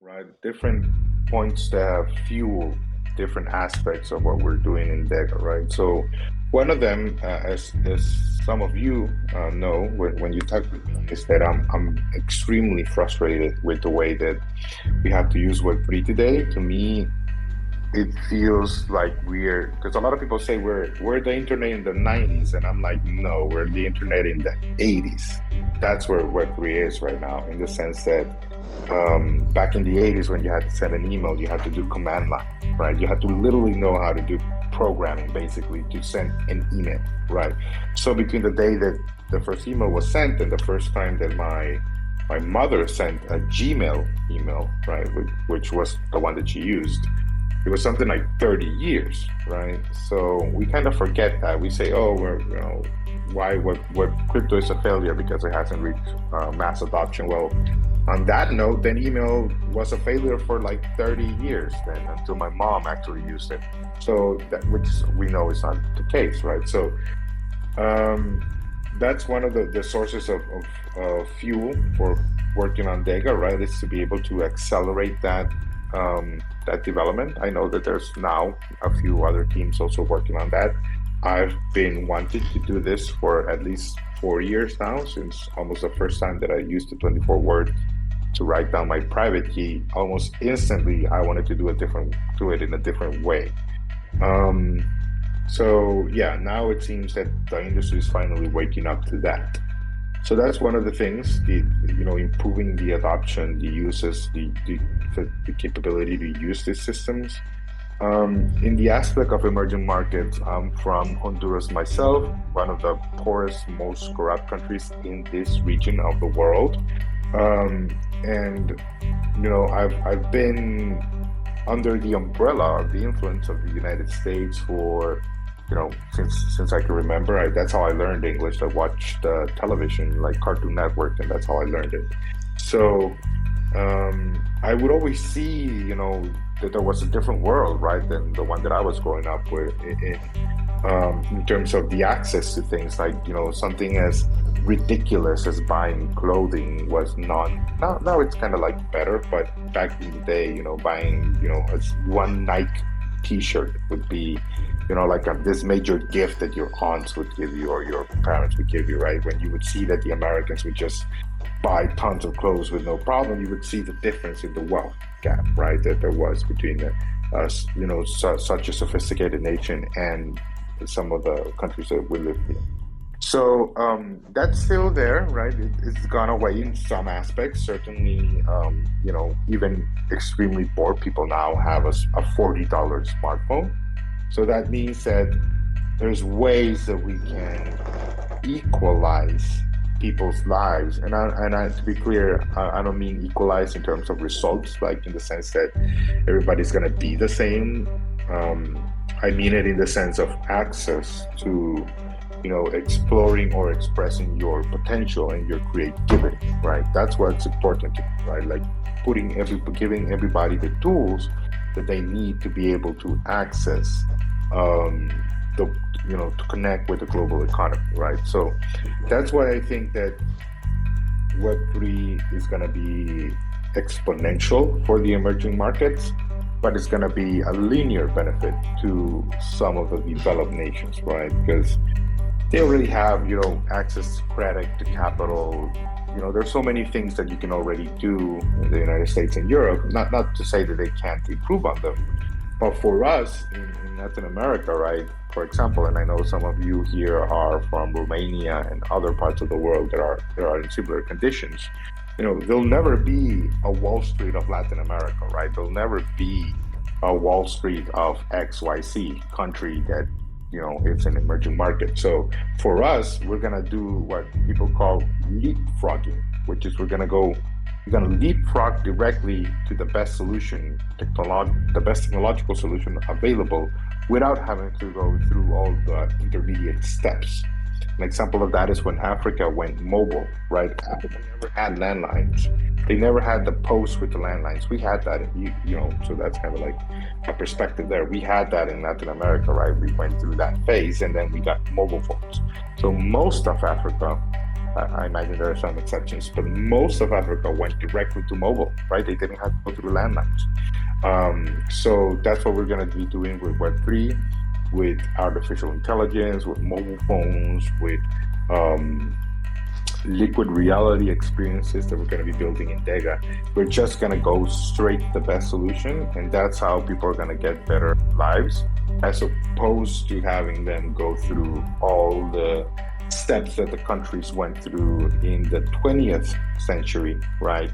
right? Different points that fuel different aspects of what we're doing in DEGA, right? So one of them, as some of you know, when you talk with me, is that I'm extremely frustrated with the way that we have to use Web3 today. To me, it feels like we're because a lot of people say we're the internet in the 90s, and I'm like, no, we're the internet in the 80s. That's where Web3 is right now, in the sense that back in the 80s, when you had to send an email, you had to do command line, right? You had to literally know how to do programming basically to send an email, right? So between the day that the first email was sent and the first time that my mother sent a Gmail email, right, which was the one that she used, it was something like 30 years, right? So we kind of forget that. We say, oh, why what crypto is a failure because it hasn't reached mass adoption. Well, on that note, then email was a failure for like 30 years then until my mom actually used it. So that, which we know is not the case, right? So that's one of the sources of fuel for working on DEGA, right? Is to be able to accelerate that development. I know that there's now a few other teams also working on that. I've been wanting to do this for at least 4 years now, since almost the first time that I used the 24 word to write down my private key. Almost instantly, I wanted to do it in a different way. So yeah, now it seems that the industry is finally waking up to that. So that's one of the things, improving the adoption, the uses, the capability to use these systems. In the aspect of emerging markets, I'm from Honduras myself, one of the poorest, most corrupt countries in this region of the world. I've been under the umbrella of the influence of the United States for since I can remember. That's how I learned English. I watched television like Cartoon Network, and that's how I learned it. So I would always see, that there was a different world, right, than the one that I was growing up with in terms of the access to things like, something as ridiculous as buying clothing was now it's kind of like better, but back in the day, buying, one Nike t-shirt would be, like this major gift that your aunts would give you or your parents would give you, right? When you would see that the Americans would just buy tons of clothes with no problem, you would see the difference in the wealth gap, right, that there was between us, such a sophisticated nation and some of the countries that we live in. So that's still there, right? It's gone away in some aspects. Certainly, even extremely poor people now have a $40 smartphone. So that means that there's ways that we can equalize people's lives. And to be clear, I don't mean equalize in terms of results, like in the sense that everybody's going to be the same. I mean it in the sense of access to, exploring or expressing your potential and your creativity, right? That's what's important, right? Like giving everybody the tools that they need to be able to access to connect with the global economy, right? So that's why I think that Web3 is going to be exponential for the emerging markets, but it's going to be a linear benefit to some of the developed nations, right? Because they already have, access to credit, to capital. There's so many things that you can already do in the United States and Europe. Not to say that they can't improve on them, but for us in Latin America, right? For example, and I know some of you here are from Romania and other parts of the world that are in similar conditions. There'll never be a Wall Street of Latin America, right? There'll never be a Wall Street of XYZ country that it's an emerging market. So for us, we're gonna do what people call leapfrogging, which is we're gonna leapfrog directly to the best solution, the best technological solution available, without having to go through all the intermediate steps. An example of that is when Africa went mobile, right? Africa never had landlines. They never had the post with the landlines. We had that, so that's kind of like a perspective there. We had that in Latin America, right? We went through that phase and then we got mobile phones. So most of Africa I imagine there are some exceptions, but most of Africa went directly to mobile, right? They didn't have to go through landlines. So that's what we're going to be doing with Web3, with artificial intelligence, with mobile phones, with um, liquid reality experiences that we're going to be building in DEGA. We're just going to go straight to the best solution, and that's how people are going to get better lives, as opposed to having them go through all the steps that the countries went through in the 20th century, right?